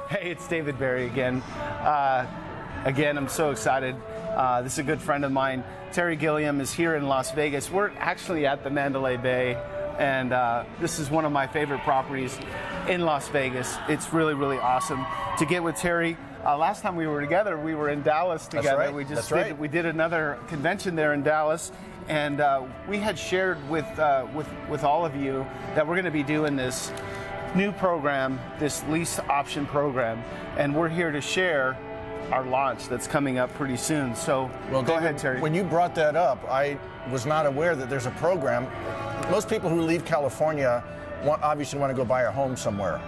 Hey, it's David Barry again. I'm so excited. This is a good friend of mine. Terry Gilliam is here in Las Vegas. We're actually at the Mandalay Bay, and this is one of my favorite properties in Las Vegas. It's really, really awesome to get with Terry. Last time we were together, we were in Dallas together. That's right. We did another convention there in Dallas, and we had shared with all of you that we're going to be doing this new program, this lease option program, and we're here to share our launch that's coming up pretty soon. So well, go David, ahead, Terry. When you brought that up, I was not aware that there's a program. Most people who leave California obviously want to go buy a home somewhere.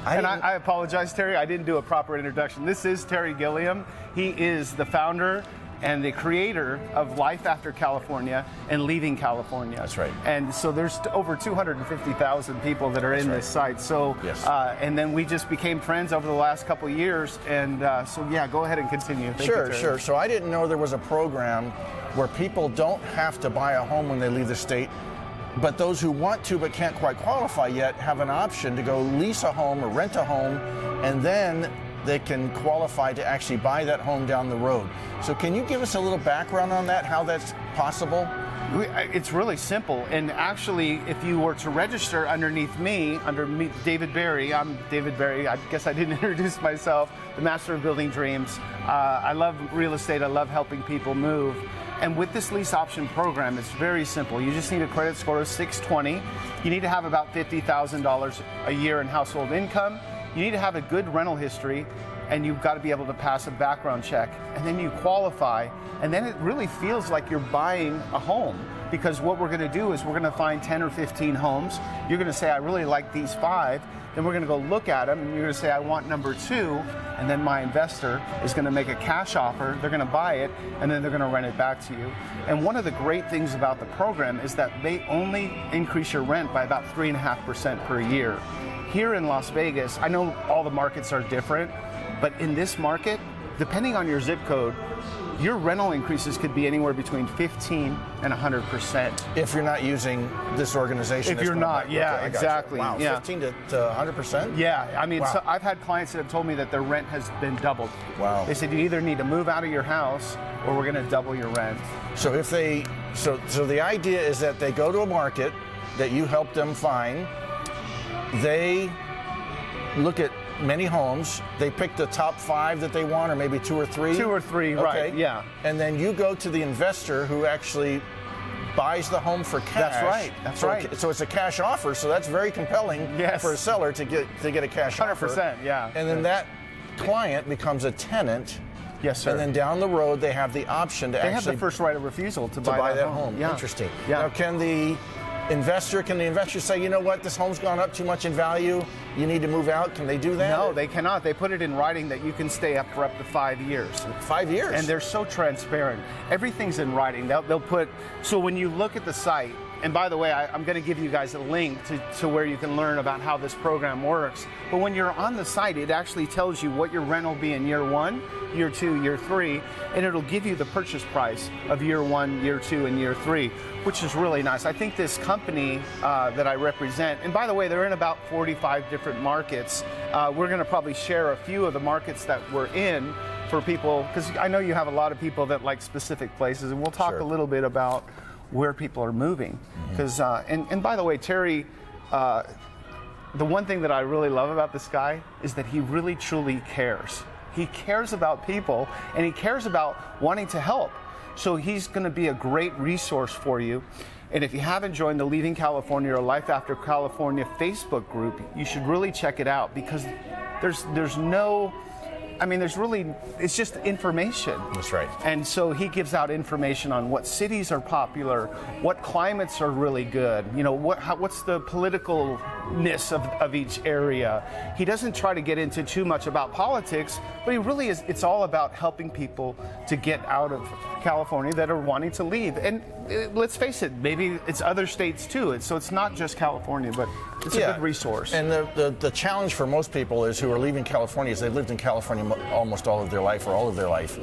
I apologize, Terry. I didn't do a proper introduction. This is Terry Gilliam. He is the founder and the creator of Life After California and Leaving California. That's right. And so there's over 250,000 people that are in this site. So, yes. And then we just became friends over the last couple of years. And so, yeah, go ahead and continue. Thank you, Terry. Sure. So I didn't know there was a program where people don't have to buy a home when they leave the state, but those who want to but can't quite qualify yet have an option to go lease a home or rent a home, and then they can qualify to actually buy that home down the road. So can you give us a little background on that, how that's possible? It's really simple. And actually, if you were to register under me, David Barry, I'm David Barry. I guess I didn't introduce myself, the master of building dreams. I love real estate. I love helping people move. And with this lease option program, it's very simple. You just need a credit score of 620. You need to have about $50,000 a year in household income. You need to have a good rental history, and you've got to be able to pass a background check, and then you qualify, and then it really feels like you're buying a home, because what we're going to do is we're going to find 10 or 15 homes. You're going to say, I really like these 5. Then we're going to go look at them, and you're going to say, I want number 2, and then my investor is going to make a cash offer. They're going to buy it, and then they're going to rent it back to you. And one of the great things about the program is that they only increase your rent by about 3.5% per year. Here in Las Vegas, I know all the markets are different, but in this market, depending on your zip code, your rental increases could be anywhere between 15 and 100%. If you're not using this organization. If you're not, yeah, okay, exactly. Wow, yeah. 15 to 100%? Yeah, I mean, wow. So I've had clients that have told me that their rent has been doubled. Wow. They said you either need to move out of your house or we're going to double your rent. So if they, so the idea is that they go to a market that you help them find. They look at many homes. They pick the top 5 that they want, or maybe 2 or 3. 2 or 3, okay. Right? Yeah. And then you go to the investor who actually buys the home for cash. That's right. That's right. So it's a cash offer. So that's very compelling for a seller to get a cash 100%, offer. 100%. Yeah. And then that client becomes a tenant. Yes, sir. And then down the road, they have the option to actually have the first right of refusal to buy that home. Yeah. Interesting. Yeah. Now, can the investor say, you know what, this home's gone up too much in value, you need to move out? Can they do that? No, they cannot. They put it in writing that you can stay up for up to 5 years. 5 years? And they're so transparent. Everything's in writing. They'll put, so when you look at the site, and by the way, I'm going to give you guys a link to where you can learn about how this program works. But when you're on the site, it actually tells you what your rent will be in year 1, year 2, year 3, and it'll give you the purchase price of year 1, year 2, and year 3, which is really nice. I think this company that I represent, and by the way, they're in about 45 different markets. We're going to probably share a few of the markets that we're in for people, because I know you have a lot of people that like specific places, and we'll talk a little bit about where people are moving. Because and by the way, Terry, the one thing that I really love about this guy is that he really truly cares. He cares about people, and he cares about wanting to help. So he's going to be a great resource for you. And if you haven't joined the Leaving California or Life After California Facebook group, you should really check it out, because there's no, I mean, it's just information. That's right. And so he gives out information on what cities are popular, what climates are really good, you know, what's the politicalness of each area. He doesn't try to get into too much about politics, but he really is, it's all about helping people to get out of California that are wanting to leave. And let's face it, maybe it's other states too. So it's not just California, but it's a good resource. And the challenge for most people is who are leaving California is they've lived in California almost all of their life, or all of their life.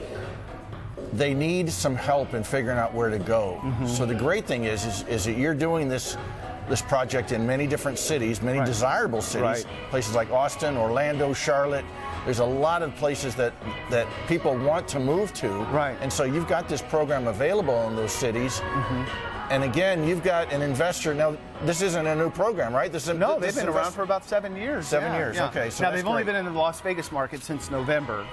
They need some help in figuring out where to go. Mm-hmm. So the great thing is that you're doing this project in many different cities, many desirable cities, places like Austin, Orlando, Charlotte, There's a lot of places that people want to move to. Right. And so you've got this program available in those cities. And again, you've got an investor. Now, this isn't a new program, right? No, they've been around for about 7 years. 7 years, okay. So now, they've only been in the Las Vegas market since November.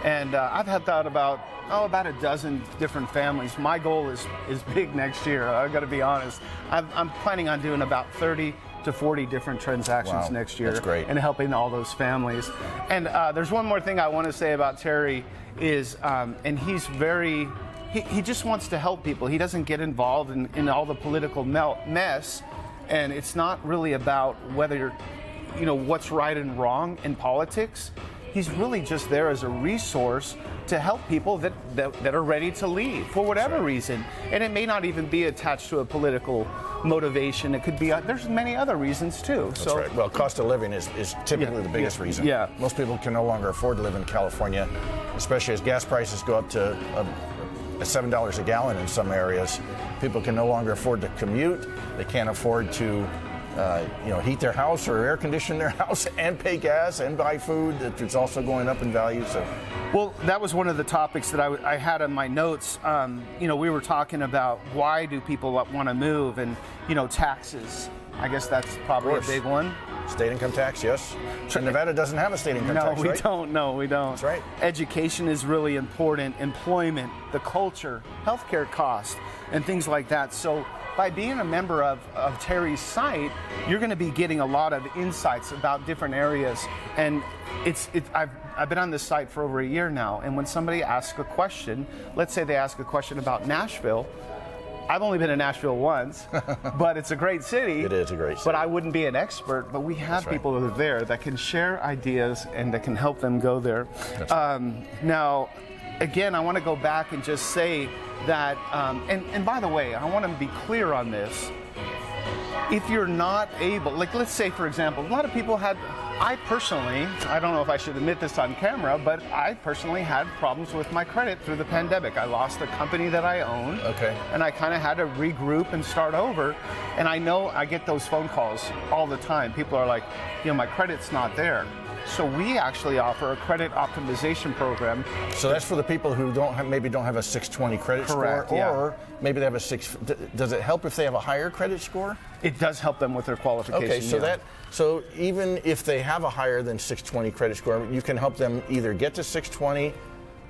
And I've helped out about a dozen different families. My goal is big next year. I've got to be honest. I'm planning on doing about 30 to 40 different transactions next year. That's great. And helping all those families. And there's one more thing I want to say about Terry is, and he's very... He just wants to help people. He doesn't get involved in all the political mess, and it's not really about whether what's right and wrong in politics. He's really just there as a resource to help people that are ready to leave for whatever reason. And it may not even be attached to a political motivation. It could be, there's many other reasons too. That's right. Well, cost of living is typically the biggest reason. Yeah. Most people can no longer afford to live in California, especially as gas prices go up to $7 a gallon in some areas. People can no longer afford to commute. They can't afford to heat their house or air condition their house and pay gas and buy food. It's also going up in value. So, well, that was one of the topics that I had in my notes. We were talking about why do people want to move, and taxes. I guess that's probably a big one. State income tax, yes. And Nevada doesn't have a state income tax, right? No, we don't. That's right. Education is really important, employment, the culture, healthcare costs, and things like that. So by being a member of Terry's site, you're going to be getting a lot of insights about different areas. And I've been on this site for over a year now, and when somebody asks a question, let's say they ask a question about Nashville, I've only been in Nashville once, but it's a great city. It is a great city. But I wouldn't be an expert, but we have people that are there that can share ideas and that can help them go there. Now, again, I want to go back and just say that, and by the way, I want to be clear on this. If you're not able, like let's say, for example, a lot of people I personally, I don't know if I should admit this on camera, but I personally had problems with my credit through the pandemic. I lost the company that I owned. Okay. And I kind of had to regroup and start over. And I know I get those phone calls all the time. People are like, my credit's not there. So we actually offer a credit optimization program. So that's for the people who maybe don't have a 620 credit Correct, score, yeah. or maybe they have a 6. Does it help if they have a higher credit score? It does help them with their qualification. Okay, so so even if they have a higher than 620 credit score, you can help them either get to 620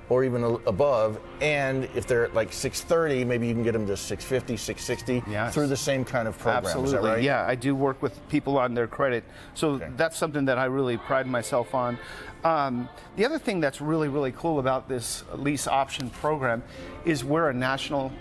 or even above, and if they're at like 630, maybe you can get them to 650, 660 through the same kind of program. Absolutely. Is that right? Yeah, I do work with people on their credit, so that's something that I really pride myself on. The other thing that's really, really cool about this lease option program is we're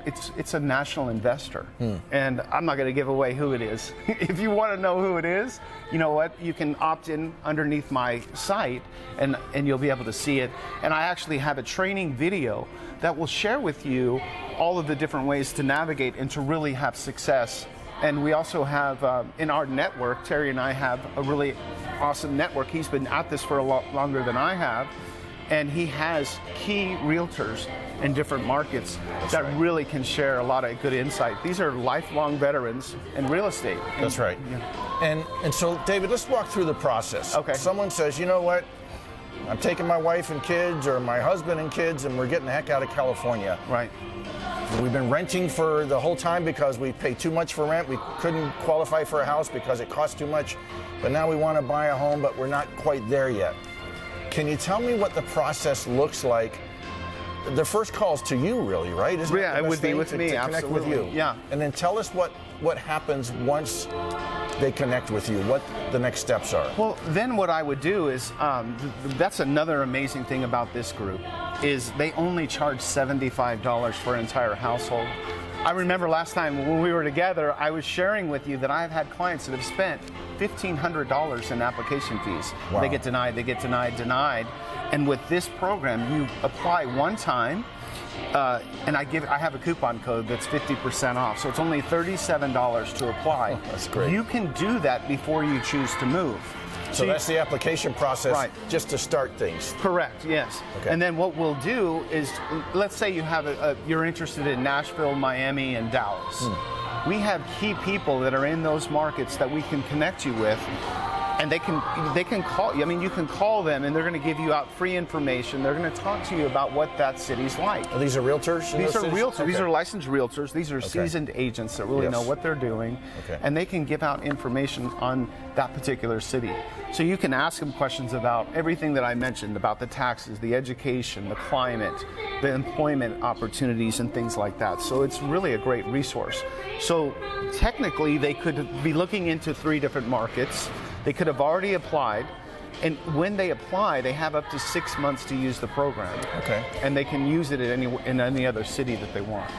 it's a national investor. And I'm not going to give away who it is. If you want to know who it is, you know what? You can opt in underneath my site and you'll be able to see it. And I actually have a training video that will share with you all of the different ways to navigate and to really have success. And we also have, in our network, Terry and I have a really awesome network. He's been at this for a lot longer than I have. And he has key realtors in different markets that really can share a lot of good insight. These are lifelong veterans in real estate. That's right. Yeah. And so, David, let's walk through the process. Okay. Someone says, you know what? I'm taking my wife and kids or my husband and kids, and we're getting the heck out of California. Right. We've been renting for the whole time because we pay too much for rent. We couldn't qualify for a house because it cost too much. But now we want to buy a home, but we're not quite there yet. Can you tell me what the process looks like? The first call's to you, really, right? Isn't it would be with me, to absolutely. Connect with you. Yeah. And then tell us what happens once they connect with you, what the next steps are. Well, then what I would do is, that's another amazing thing about this group, is they only charge $75 for an entire household. I remember last time when we were together, I was sharing with you that I've had clients that have spent $1,500 in application fees. Wow. They get denied, denied. And with this program, you apply one time, and I have a coupon code that's 50% off. So it's only $37 to apply. Oh, that's great. You can do that before you choose to move. So that's the application process, just to start things. Correct, yes. Okay. And then what we'll do is, let's say you have you're interested in Nashville, Miami, and Dallas. We have key people that are in those markets that we can connect you with. And they can call you. I mean, you can call them, and they're going to give you out free information. They're going to talk to you about what that city's like. Are these are realtors? These are realtors. Okay. These are licensed realtors. These are seasoned agents that really know what they're doing, and they can give out information on that particular city. So you can ask them questions about everything that I mentioned, about the taxes, the education, the climate, the employment opportunities, and things like that. So it's really a great resource. So technically, they could be looking into 3 different markets. They could have already applied, and when they apply, they have up to 6 months to use the program. Okay. And they can use it at in any other city that they want.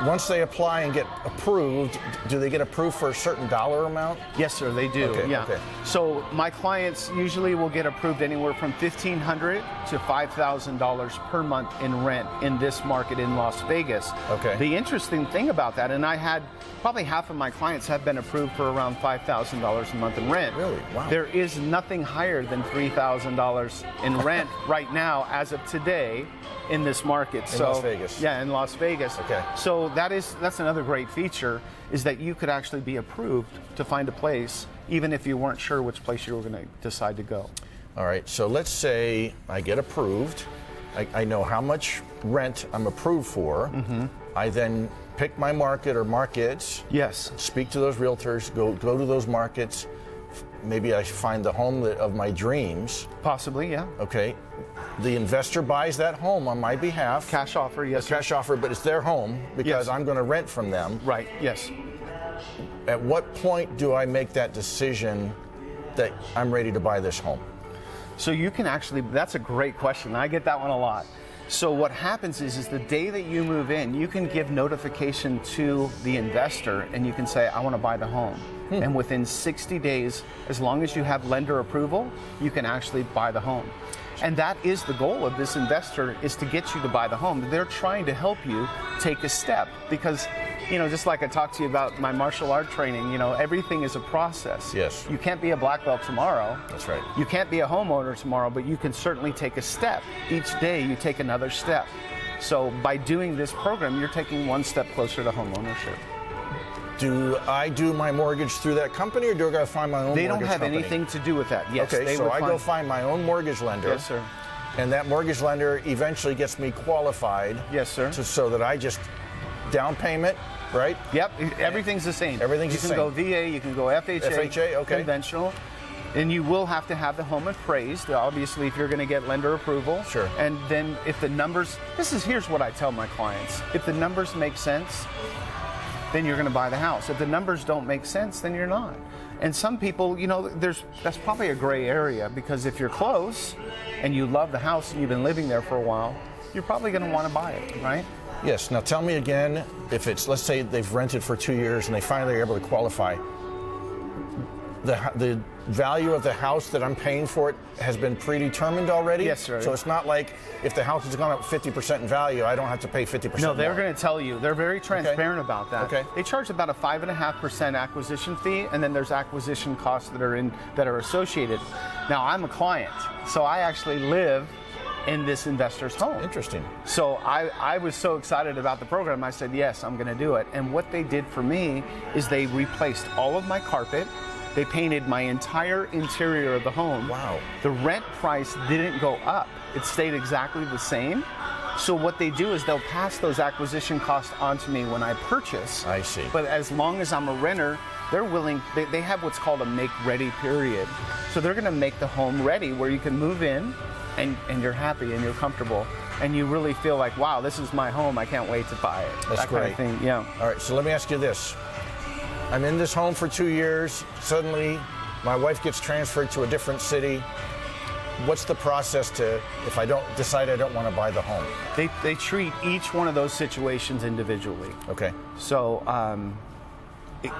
Once they apply and get approved, do they get approved for a certain dollar amount? Yes, sir, they do. Okay, yeah. okay. So my clients usually will get approved anywhere from $1,500 to $5,000 per month in rent in this market in Las Vegas. Okay. The interesting thing about that, and I had probably half of my clients have been approved for around $5,000 a month in rent. Really? Wow. There is nothing higher than $3,000 in rent right now as of today in this market. In Las Vegas. Yeah, in Las Vegas. Okay. So that's another great feature, is that you could actually be approved to find a place even if you weren't sure which place you were going to decide to go. All right, so let's say I get approved. I know how much rent I'm approved for. Mm-hmm. I then pick my market or markets. Yes. Speak to those realtors, go to those markets. Maybe I find the home of my dreams. Possibly, yeah. Okay. The investor buys that home on my behalf. Cash offer, yes. Cash offer, but it's their home because I'm going to rent from them. Right, yes. At what point do I make that decision that I'm ready to buy this home? So you can actually, that's a great question. I get that one a lot. So what happens is the day that you move in, you can give notification to the investor and you can say, I want to buy the home. And within 60 days, as long as you have lender approval, you can actually buy the home. And that is the goal of this investor, is to get you to buy the home. They're trying to help you take a step because, just like I talked to you about my martial art training, everything is a process. Yes. You can't be a black belt tomorrow. That's right. You can't be a homeowner tomorrow, but you can certainly take a step. Each day you take another step. So by doing this program, you're taking one step closer to home ownership. Do I do my mortgage through that company, or do I go find my own mortgage company? They don't have anything to do with that. Yes, okay, so I go find my own mortgage lender. Yes, sir. And that mortgage lender eventually gets me qualified. Yes, sir. So that I just down payment, right? Yep, everything's the same. Everything's the same. You can go VA, you can go FHA. FHA, okay. Conventional. And you will have to have the home appraised, obviously, if you're going to get lender approval. Sure. And then if the numbers, here's what I tell my clients. If the numbers make sense, then you're going to buy the house. If the numbers don't make sense, then you're not. And some people, that's probably a gray area, because if you're close and you love the house and you've been living there for a while, you're probably going to want to buy it, right? Yes. Now tell me again, if it's, let's say they've rented for 2 years and they finally are able to qualify, the value of the house that I'm paying for it has been predetermined already? Yes, sir. So it's not like if the house has gone up 50% in value, I don't have to pay 50% No, they're more. going to tell you. They're very transparent about that. Okay. They charge about a 5.5% acquisition fee, and then there's acquisition costs that are associated. Now, I'm a client, so I actually live in this investor's home. Interesting. So I was so excited about the program, I said, yes, I'm going to do it. And what they did for me is they replaced all of my carpet. They painted my entire interior of the home. Wow. The rent price didn't go up. It stayed exactly the same. So what they do is they'll pass those acquisition costs on to me when I purchase. I see. But as long as I'm a renter, they're willing, they have what's called a make-ready period. So they're going to make the home ready where you can move in and you're happy and you're comfortable. And you really feel like, wow, this is my home. I can't wait to buy it. That's that great. Kind of thing, yeah. All right, so let me ask you this. I'm in this home for 2 years. Suddenly, my wife gets transferred to a different city. What's the process if I don't decide I don't want to buy the home? They treat each one of those situations individually. Okay. So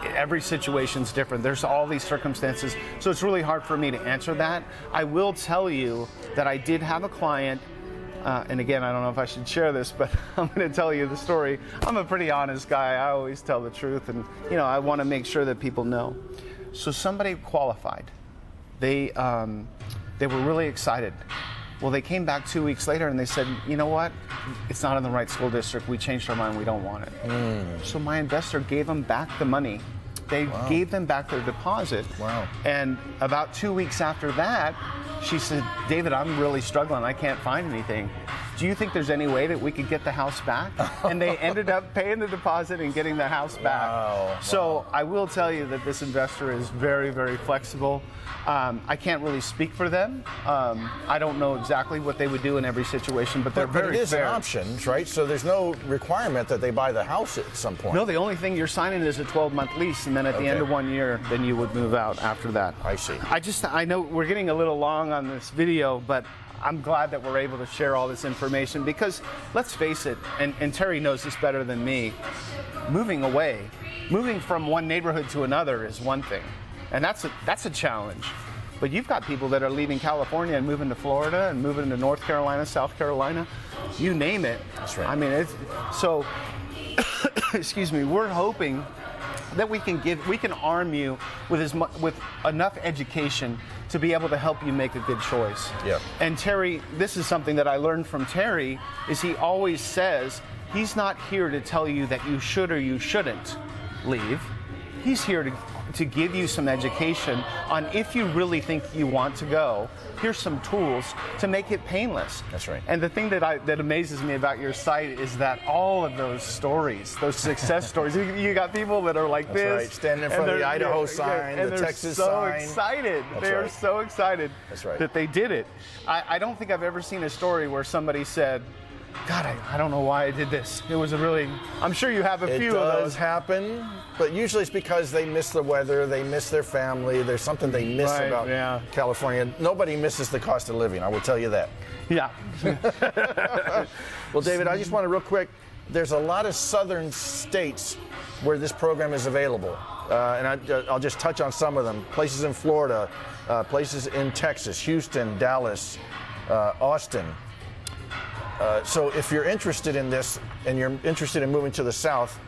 every situation's different. There's all these circumstances. So it's really hard for me to answer that. I will tell you that I did have a client, and again, I don't know if I should share this, but I'm going to tell you the story. I'm a pretty honest guy. I always tell the truth, and I want to make sure that people know. So somebody qualified. They were really excited. Well, they came back 2 weeks later and they said, you know what? It's not in the right school district. We changed our mind. We don't want it. So my investor gave them back the money They gave them back their deposit. Wow. And about 2 weeks after that, she said, David, I'm really struggling. I can't find anything. Do you think there's any way that we could get the house back? And they ended up paying the deposit and getting the house back. Wow. So I will tell you that this investor is very, very flexible. I can't really speak for them. I don't know exactly what they would do in every situation, but they're very But it is fair. an option, right? So there's no requirement that they buy the house at some point. No, the only thing you're signing is a 12-month lease, and then at the end of 1 year, then you would move out after that. I see. I know we're getting a little long on this video, but I'm glad that we're able to share all this information because let's face it, and Terry knows this better than me, moving from one neighborhood to another is one thing, and that's a challenge. But you've got people that are leaving California and moving to Florida and moving to North Carolina, South Carolina, you name it. That's right. I mean, so excuse me, we're hoping that we can arm you with enough education to be able to help you make a good choice. Yeah. And Terry, this is something that I learned from Terry, is he always says he's not here to tell you that you should or you shouldn't leave. He's here to give you some education on if you really think you want to go, here's some tools to make it painless. That's right. And the thing that amazes me about your site is that all of those stories, those success stories, you got people that are like That's this. right. Standing in front of the Idaho sign, and the they're Texas so sign. Excited. That's They are right. so excited That's right. that they did it. I don't think I've ever seen a story where somebody said, God, I don't know why I did this. It was I'm sure you have a few of It those. does happen, but usually it's because they miss the weather, they miss their family, there's something they miss Right, about yeah. California. Nobody misses the cost of living, I will tell you that. Yeah. Well, David, I just want to real quick, there's a lot of southern states where this program is available. And I'll just touch on some of them. Places in Florida, places in Texas, Houston, Dallas, Austin. So if you're interested in this and you're interested in moving to the south,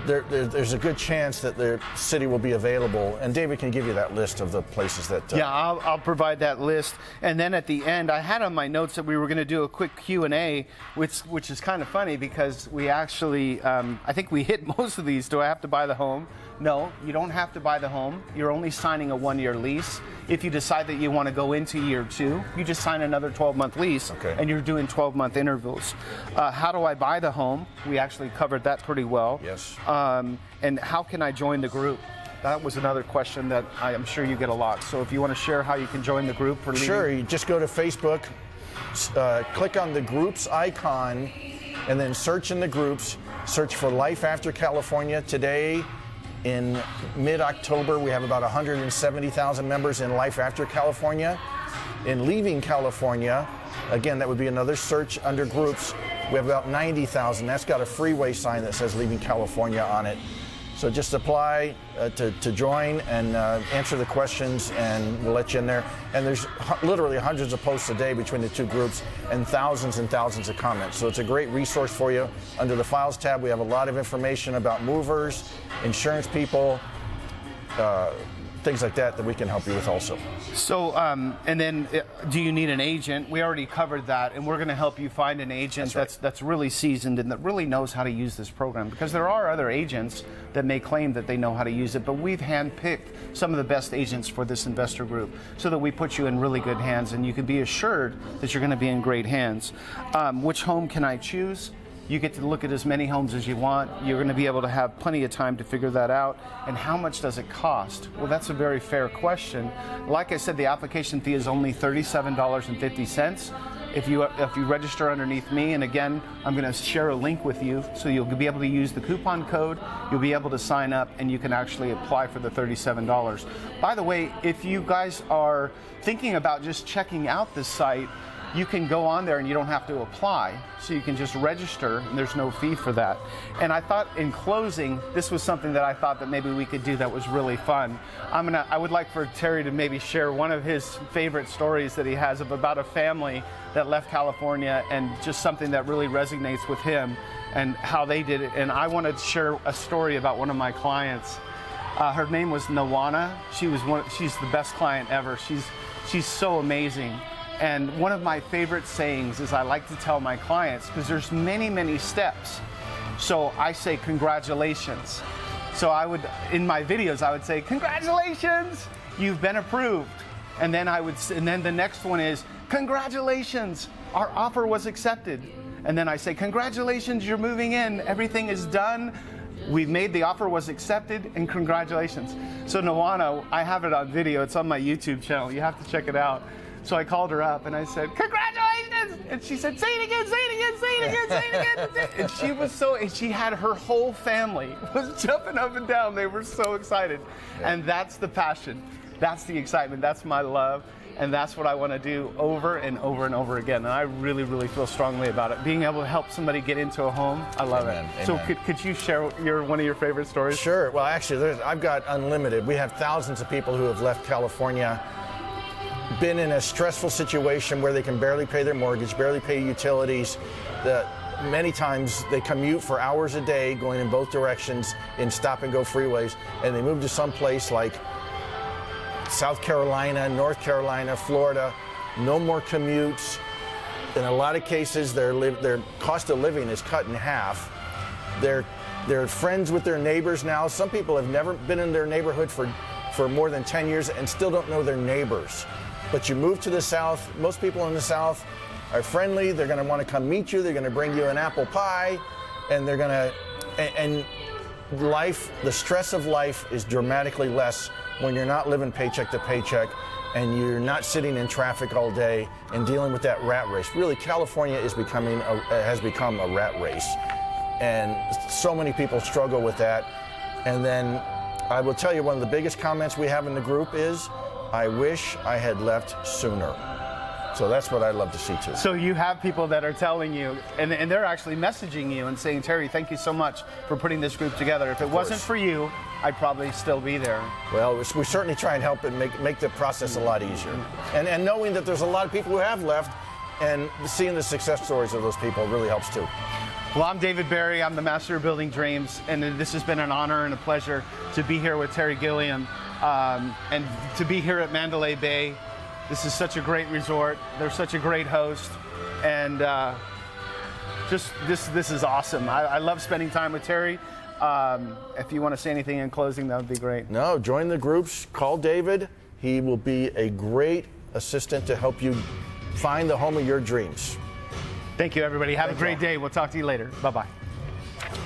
there's a good chance that the city will be available. And David can give you that list of the places that... Yeah, I'll provide that list. And then at the end, I had on my notes that we were going to do a quick Q&A, which is kind of funny because we actually, I think we hit most of these. Do I have to buy the home? No, you don't have to buy the home. You're only signing a 1-year lease. If you decide that you want to go into year 2, you just sign another 12-month lease, Okay. and you're doing 12-month intervals. How do I buy the home? We actually covered that pretty well. Yes. And how can I join the group? That was another question that I am sure you get a lot. So if you want to share how you can join the group for leading. Sure, you just go to Facebook, click on the groups icon, and then search in the groups. Search for Life After California. Today, in mid-October, we have about 170,000 members in Life After California. In Leaving California, again, that would be another search under groups. We have about 90,000. That's got a freeway sign that says Leaving California on it. So just apply to join and answer the questions, and we'll let you in there. And there's literally hundreds of posts a day between the two groups and thousands of comments. So it's a great resource for you. Under the Files tab, we have a lot of information about movers, insurance people, things like that we can help you with also. So, and then do you need an agent? We already covered that, and we're going to help you find an agent that's really seasoned and that really knows how to use this program, because there are other agents that may claim that they know how to use it, but we've handpicked some of the best agents for this investor group so that we put you in really good hands, and you can be assured that you're going to be in great hands. Which home can I choose? You get to look at as many homes as you want. You're going to be able to have plenty of time to figure that out. And how much does it cost? Well, that's a very fair question. Like I said, the application fee is only $37.50. If you register underneath me, and again, I'm going to share a link with you, so you'll be able to use the coupon code, you'll be able to sign up, and you can actually apply for the $37. By the way, if you guys are thinking about just checking out this site, you can go on there and you don't have to apply. So you can just register and there's no fee for that. And I thought in closing, this was something that I thought that maybe we could do that was really fun. I would like for Terry to maybe share one of his favorite stories that he has about a family that left California and just something that really resonates with him and how they did it. And I wanted to share a story about one of my clients. Her name was Nawana. She's the best client ever. She's so amazing. And one of my favorite sayings is I like to tell my clients, because there's many, many steps. So I say congratulations. So I would, in my videos, I would say, congratulations, you've been approved. And then the next one is, congratulations, our offer was accepted. And then I say, congratulations, you're moving in, everything is done. We've made the offer was accepted, and congratulations. So Nawana, I have it on video, it's on my YouTube channel, you have to check it out. So I called her up and I said, congratulations! And she said, say it again, say it again, say it again, say it again. And she was and she had her whole family was jumping up and down. They were so excited. Yeah. And that's the passion. That's the excitement. That's my love. And that's what I want to do over and over and over again. And I really, really feel strongly about it. Being able to help somebody get into a home, I love it. So could you share one of your favorite stories? Sure. Well, actually, I've got unlimited. We have thousands of people who have left California, been in a stressful situation where they can barely pay their mortgage, barely pay utilities. Many times they commute for hours a day going in both directions in stop-and-go freeways, and they move to some place like South Carolina, North Carolina, Florida. No more commutes. In a lot of cases, their cost of living is cut in half. They're friends with their neighbors now. Some people have never been in their neighborhood for more than 10 years and still don't know their neighbors. But you move to the South, most people in the South are friendly, they're gonna wanna come meet you, they're gonna bring you an apple pie, and and life, the stress of life is dramatically less when you're not living paycheck to paycheck and you're not sitting in traffic all day and dealing with that rat race. Really, California has become a rat race. And so many people struggle with that. And then I will tell you, one of the biggest comments we have in the group is, I wish I had left sooner. So that's what I'd love to see too. So you have people that are telling you, and they're actually messaging you and saying, Terry, thank you so much for putting this group together. If it wasn't for you, I'd probably still be there. Well, we certainly try and help and make the process a lot easier. And knowing that there's a lot of people who have left, and seeing the success stories of those people really helps too. Well, I'm David Barry. I'm the Master of Building Dreams, and this has been an honor and a pleasure to be here with Terry Gilliam and to be here at Mandalay Bay. This is such a great resort. They're such a great host, and this is awesome. I love spending time with Terry. If you want to say anything in closing, that would be great. No, join the groups. Call David. He will be a great assistant to help you find the home of your dreams. Thank you, everybody. Have a great day. We'll talk to you later. Bye-bye.